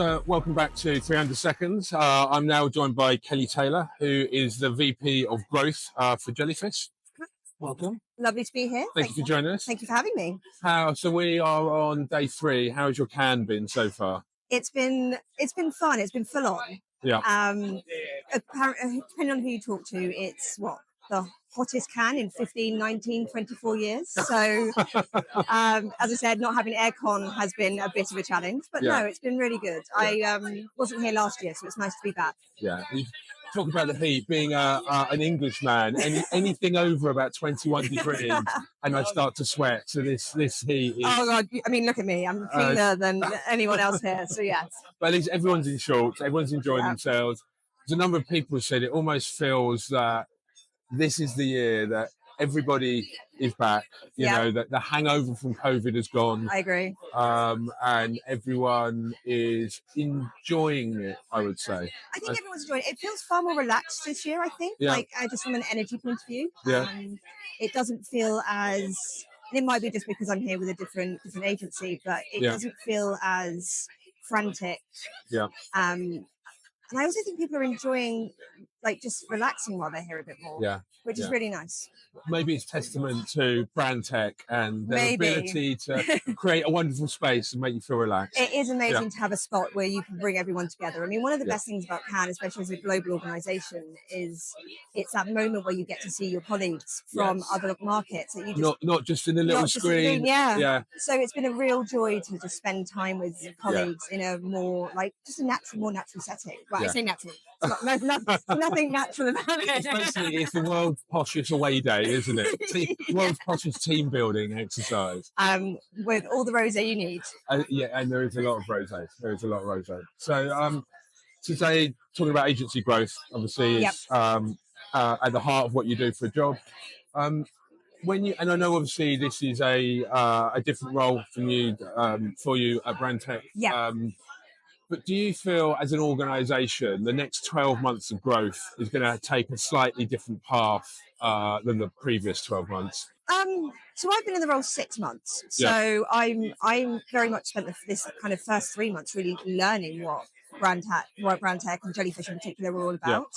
welcome back to 300 Seconds. I'm now joined by Kelly Taylor, who is the VP of Growth for Jellyfish. Welcome. Lovely to be here. Thank you for joining us. Thank you for having me. So we are on day 3. How has your can been so far? It's been fun. It's been full on. Yeah. Apparently, depending on who you talk to, it's the hottest can in 15, 19, 24 years. So, as I said, not having aircon has been a bit of a challenge, but no, it's been really good. I wasn't here last year, so it's nice to be back. Yeah. Talk about the heat, being an Englishman, anything over about 21 degrees and I start to sweat. So this heat is... Oh God, I mean, look at me. I'm cleaner than anyone else here. So yeah. But at least everyone's in shorts, everyone's enjoying themselves. There's a number of people who said it almost feels that this is the year that everybody is back. You know, that the hangover from COVID has gone. I agree. And everyone is enjoying it, I would say. I think everyone's enjoying it. It feels far more relaxed this year, I think, just from an energy point of view. Yeah. It doesn't feel as, and it might be just because I'm here with a different agency, but it doesn't feel as frantic. Yeah. And I also think people are enjoying, just relaxing while they're here a bit more, which is really nice. Maybe it's testament to brand tech and their ability to create a wonderful space and make you feel relaxed. It is amazing to have a spot where you can bring everyone together. I mean, one of the best things about Cannes, especially as a global organisation, is it's that moment where you get to see your colleagues from other markets. That you just, not just in a little screen. So it's been a real joy to just spend time with colleagues in a more, more natural setting. Well, I say natural. It's nothing natural about it. It's the world's poshest away day, isn't it? World's poshest team building exercise. With all the rosé you need. And there is a lot of rosé. So today, talking about agency growth, obviously, is at the heart of what you do for a job. And I know obviously this is a different role for you at Brand Tech. But do you feel, as an organisation, the next 12 months of growth is going to take a slightly different path than the previous 12 months? So I've been in the role 6 months. So I'm very much spent this kind of first 3 months really learning what Brand Tech and Jellyfish in particular were all about.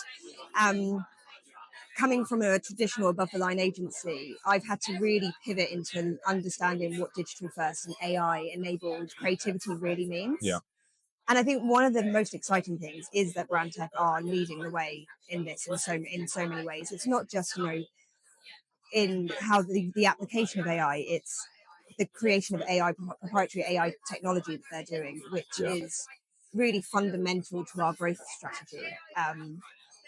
Coming from a traditional above-the-line agency, I've had to really pivot into understanding what digital first and AI-enabled creativity really means. And I think one of the most exciting things is that Brand Tech are leading the way in this in so many ways. It's not just, in how the application of AI, it's the creation of proprietary AI technology that they're doing, which is really fundamental to our growth strategy.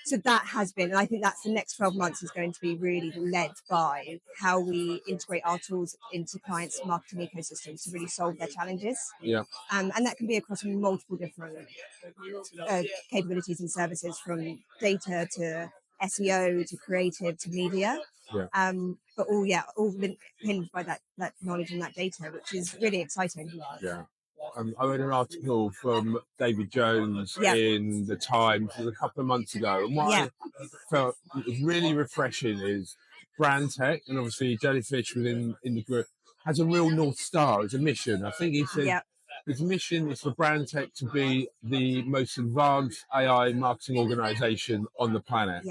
So that has been, and I think that's the next 12 months is going to be really led by how we integrate our tools into clients' marketing ecosystems to really solve their challenges. And that can be across multiple different capabilities and services, from data to SEO to creative to media. But all been pinned by that knowledge and that data, which is really exciting. I read an article from David Jones in The Times a couple of months ago, and what I felt was really refreshing is Brand Tech, and obviously Jellyfish within the group, has a real North Star as a mission. I think he said his mission is for Brand Tech to be the most advanced AI marketing organisation on the planet.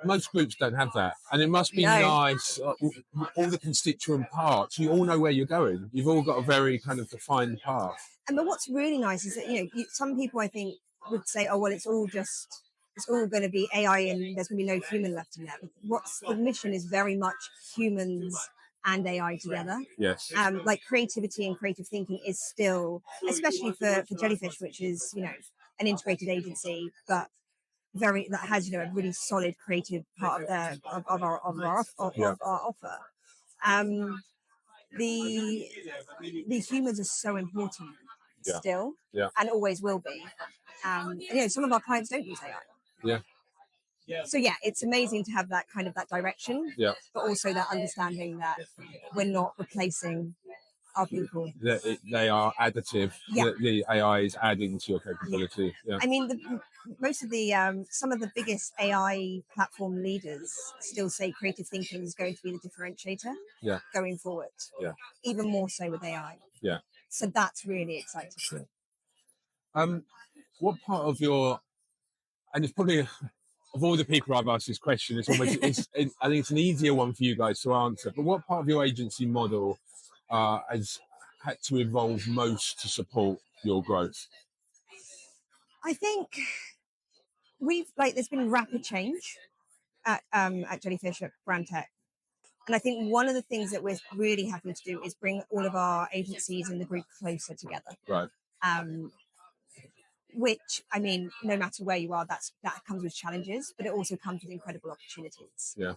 Most groups don't have that, and it must be nice. All the constituent parts, you all know where you're going. You've all got a very kind of defined path. But what's really nice is that some people I think would say, "Oh well, it's all going to be AI, and there's going to be no human left in there." But the mission is very much humans and AI together. Creativity and creative thinking is still, especially for Jellyfish, which is an integrated agency, but that has a really solid creative part of our offer. The humans are so important still, and always will be. Some of our clients don't use AI. So it's amazing to have that direction, but also that understanding that we're not replacing our people. They are additive. The AI is adding to your capability. I mean, most of some of the biggest AI platform leaders still say creative thinking is going to be the differentiator going forward. Even more so with AI. So that's really exciting. What part of your, and it's probably of all the people I've asked this question, it's almost I think it's an easier one for you guys to answer. But what part of your agency model has had to evolve most to support your growth? I think there's been rapid change at Jellyfish at Brand Tech. And I think one of the things that we're really having to do is bring all of our agencies in the group closer together. Right. Which, I mean, no matter where you are, that comes with challenges, but it also comes with incredible opportunities. Yeah.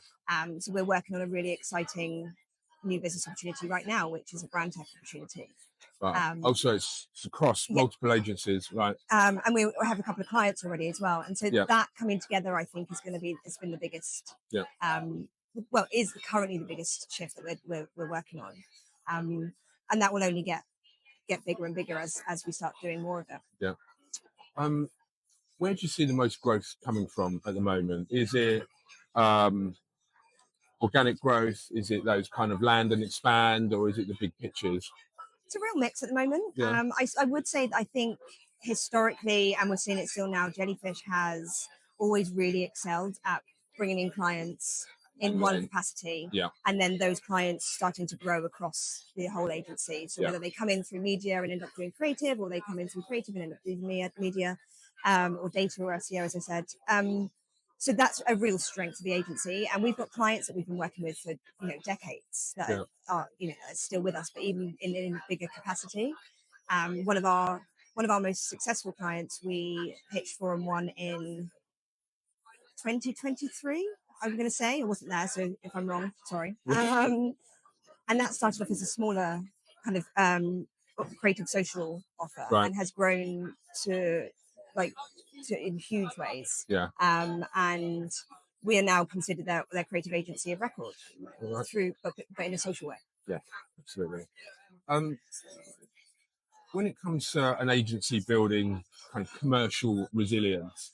So we're working on a really exciting new business opportunity right now, which is a Brand Tech opportunity. Right. Also, it's across multiple agencies, right? And we have a couple of clients already as well. And so Yeah. that coming together, I think, it's been the biggest. Yeah. Well, is currently the biggest shift that we're working on, and that will only get bigger and bigger as we start doing more of it. Yeah. Where do you see the most growth coming from at the moment? Is it organic growth? Is it those kind of land and expand, or is it the big pictures? It's a real mix at the moment. Yeah. I would say that I think historically, and we're seeing it still now, Jellyfish has always really excelled at bringing in clients in one capacity, and then those clients starting to grow across the whole agency. So whether they come in through media and end up doing creative, or they come in through creative and end up doing media, or data or SEO, as I said. So that's a real strength of the agency, and we've got clients that we've been working with for decades that are still with us, but even in a bigger capacity. One of our most successful clients we pitched for and won in 2023. I'm going to say I wasn't there, so if I'm wrong, sorry. And that started off as a smaller kind of creative social offer, and has grown to in huge ways. Yeah. And we are now considered their creative agency of record through, but in a social way. Yeah, absolutely. When it comes to an agency building kind of commercial resilience,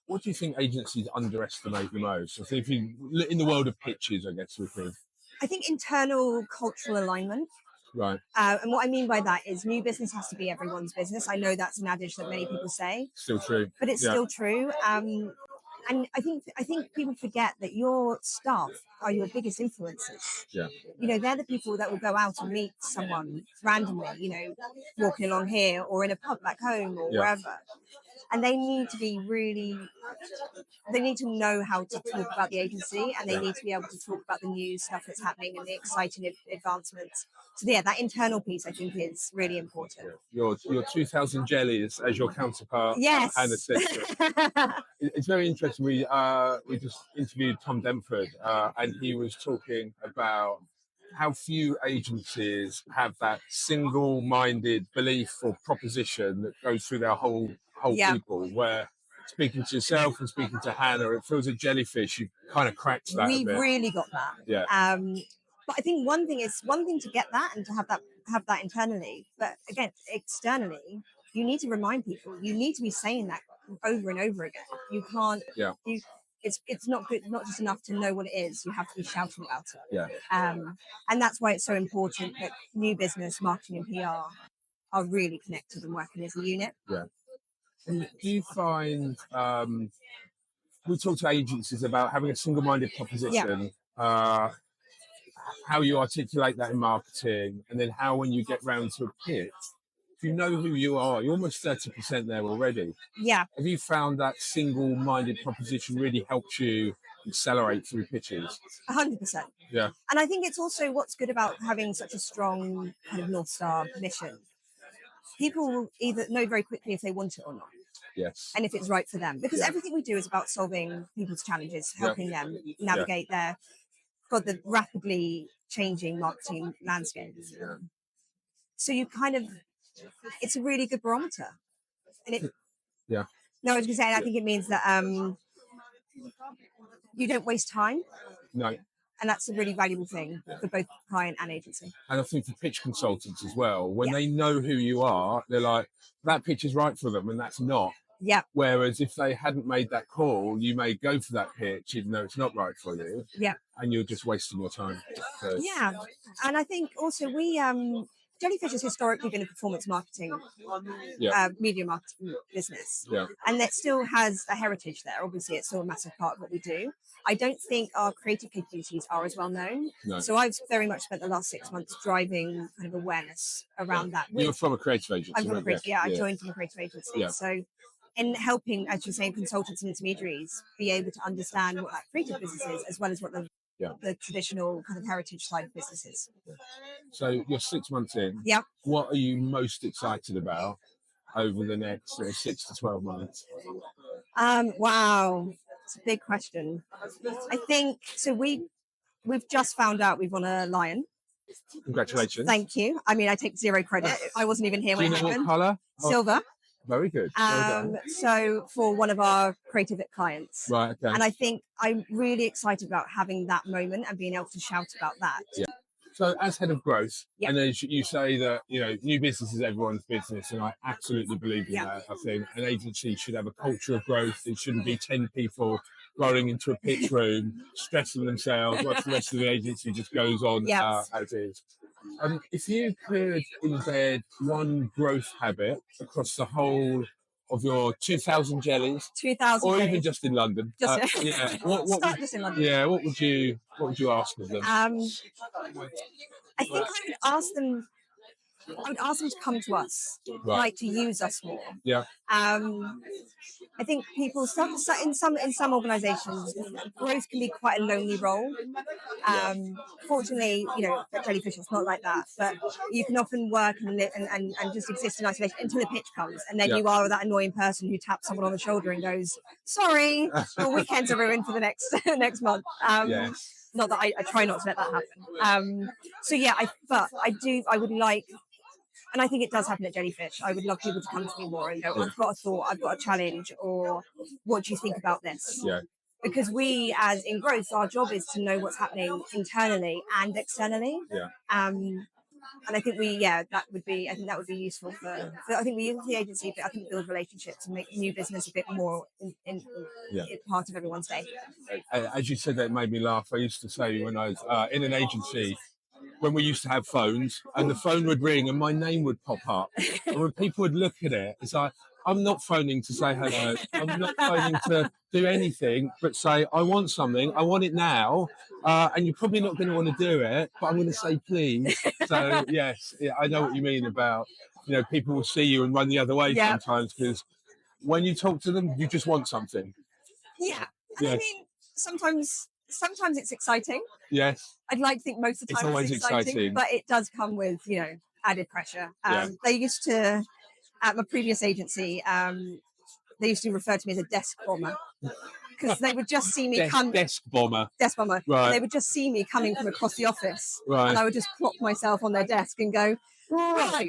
what do you think agencies underestimate the most? So if you in the world of pitches, I guess we think. I think internal cultural alignment. Right. And what I mean by that is new business has to be everyone's business. I know that's an adage that many people say. Still true. But it's still true. And I think people forget that your staff are your biggest influencers. Yeah. They're the people that will go out and meet someone randomly, walking along here or in a pub back home or wherever. And they need to know how to talk about the agency, and they need to be able to talk about the new stuff that's happening and the exciting advancements. So that internal piece I think is really important. Your 2000 jellies as your counterpart. Yes. And it's very interesting. We just interviewed Tom Denford, and he was talking about how few agencies have that single-minded belief or proposition that goes through their whole people, where speaking to yourself and speaking to Hannah, it feels a Jellyfish. You kind of cracked that. We've really got that. Yeah. But I think one thing to get that and to have that internally, but again, externally, you need to remind people. You need to be saying that over and over again. You can't. Yeah. It's not good. Not just enough to know what it is. You have to be shouting about it. Yeah. And that's why it's so important that new business, marketing, and PR are really connected and working as a unit. Yeah. And do you find we talk to agencies about having a single-minded proposition, how you articulate that in marketing, and then how when you get round to a pitch, if you know who you are, you're almost 30% there already. Yeah. Have you found that single-minded proposition really helps you accelerate through pitches? 100%. Yeah. And I think it's also what's good about having such a strong kind of North Star mission. People will either know very quickly if they want it or not. Yes. And if it's right for them. Because everything we do is about solving people's challenges, helping them navigate the rapidly changing marketing landscape. Yeah. So you kind of, it's a really good barometer. And no, I was going to say, I think it means that you don't waste time. No. And that's a really valuable thing for both client and agency. And I think for pitch consultants as well, when they know who you are, they're like, that pitch is right for them and that's not. Yeah. Whereas if they hadn't made that call, you may go for that pitch even though it's not right for you. Yeah. And you're just wasting your time. So. Yeah. And I think also we Jellyfish has historically been a performance marketing, media marketing business, and it still has a heritage there. Obviously, it's still a massive part of what we do. I don't think our creative capabilities are as well known. No. So I've very much spent the last 6 months driving kind of awareness around that. You're from a creative agency. I'm from a creative, I joined from a creative agency. So in helping, as you're saying, consultants and intermediaries be able to understand what that creative business is, as well as what the traditional kind of heritage side of business is. So you're 6 months in. Yep. What are you most excited about over the next 6 to 12 months? Wow, it's a big question. I think so. We've just found out we've won a lion. Congratulations! Thank you. I mean, I take zero credit. I wasn't even here when it happened. What colour? Silver. Very good. So for one of our creative clients, right? Okay. And I think I'm really excited about having that moment and being able to shout about that. Yeah. So, as head of growth, and as you say that new business is everyone's business, and I absolutely believe in that. I think an agency should have a culture of growth. It shouldn't be 10 people rolling into a pitch room, stressing themselves, whilst the rest of the agency just goes on as is. If you could embed one growth habit across the whole of your 2,000 jellies, 2,000, or even just in London, just in London. Yeah, what would you ask of them? I think I would ask them. I would ask them to come to us, like to use us more. Yeah. I think people in some organisations, growth can be quite a lonely role. Fortunately, at Jellyfish it's not like that. But you can often work and live and just exist in isolation until a pitch comes, and then you are that annoying person who taps someone on the shoulder and goes, "Sorry, your weekends are ruined for the next month." Not that I try not to let that happen. I would like. And I think it does happen at Jellyfish. I would love people to come to me more and go, I've got a thought, I've got a challenge, or what do you think about this? Yeah. Because we, as in growth, our job is to know what's happening internally and externally. Yeah. And I think that would be useful for I think we use the agency, but I think build relationships and make new business a bit more in part of everyone's day. As you said, that made me laugh. I used to say when I was in an agency, when we used to have phones, and the phone would ring and my name would pop up. And when people would look at it, it's like, I'm not phoning to say hello. I'm not phoning to do anything but say, I want something. I want it now. And you're probably not going to want to do it, but I'm going to say, please. So, yes, I know what you mean about, people will see you and run the other way sometimes, because when you talk to them, you just want something. Yeah. And I mean, sometimes it's exciting. Yes. I'd like to think most of the time it's always exciting, but it does come with, added pressure. They used to, at my previous agency, they used to refer to me as a desk bomber, because they would just see me come. Desk bomber. Right. They would just see me coming from across the office, and I would just plop myself on their desk and go, right.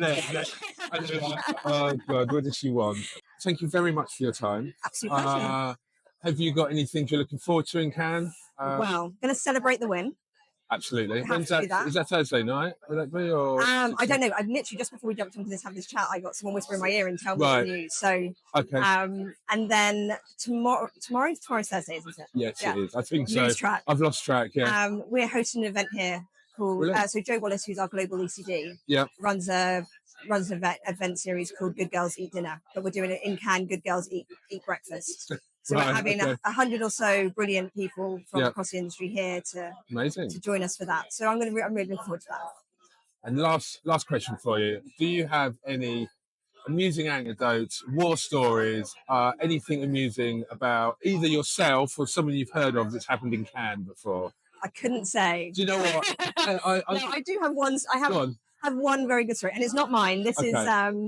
Oh God, what does she want? Thank you very much for your time. Absolute pleasure. Have you got anything you're looking forward to in Cannes? Well, going to celebrate the win. Absolutely. When's that? Is that Thursday night? Would that be? Or I don't know. I've literally just before we jumped into have this chat, I got someone whisper in my ear and tell me the news. So okay. And then tomorrow's Thursday, isn't it? Yes, it is. I think so. Lose track. I've lost track. Yeah. We're hosting an event here called. So Joe Wallace, who's our global ECD, runs an event series called Good Girls Eat Dinner, but we're doing it in Cannes. Good Girls Eat Breakfast. So we're having 100 or so brilliant people from across the industry here to join us for that. So I'm really looking forward to that. And last question for you: do you have any amusing anecdotes, war stories, anything amusing about either yourself or someone you've heard of that's happened in Cannes before? I couldn't say. Do you know what? I do have one. I have one very good story, and it's not mine. This is.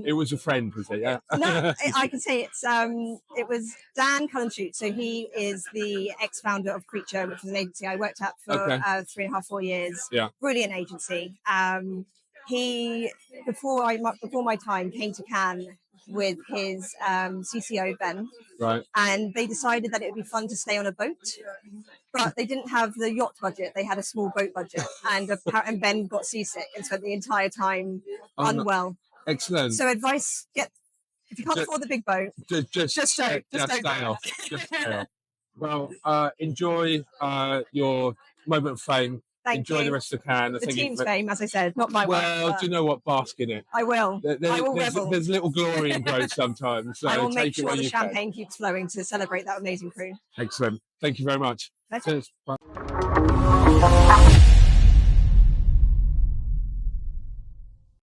It was a friend, was it? Yeah. No, I can say it's. It was Dan Cullenshute. So he is the ex-founder of Creature, which was an agency I worked at for 3.5, 4 years. Yeah. Brilliant agency. He before my time came to Cannes with his CCO Ben. Right. And they decided that it would be fun to stay on a boat. But they didn't have the yacht budget. They had a small boat budget. And Ben got seasick and spent the entire time unwell. No. Excellent. So advice, if you can't afford the big boat, just stay off. Just stay off. Well, enjoy your moment of fame. Enjoy the rest of the can. The team's fame, as I said, not my one. Well, do you know what? Bask in it. I will. I will revel. There's little glory in growth sometimes. So I will make sure the champagne keeps flowing to celebrate that amazing crew. Excellent. Thank you very much. Cheers. Bye.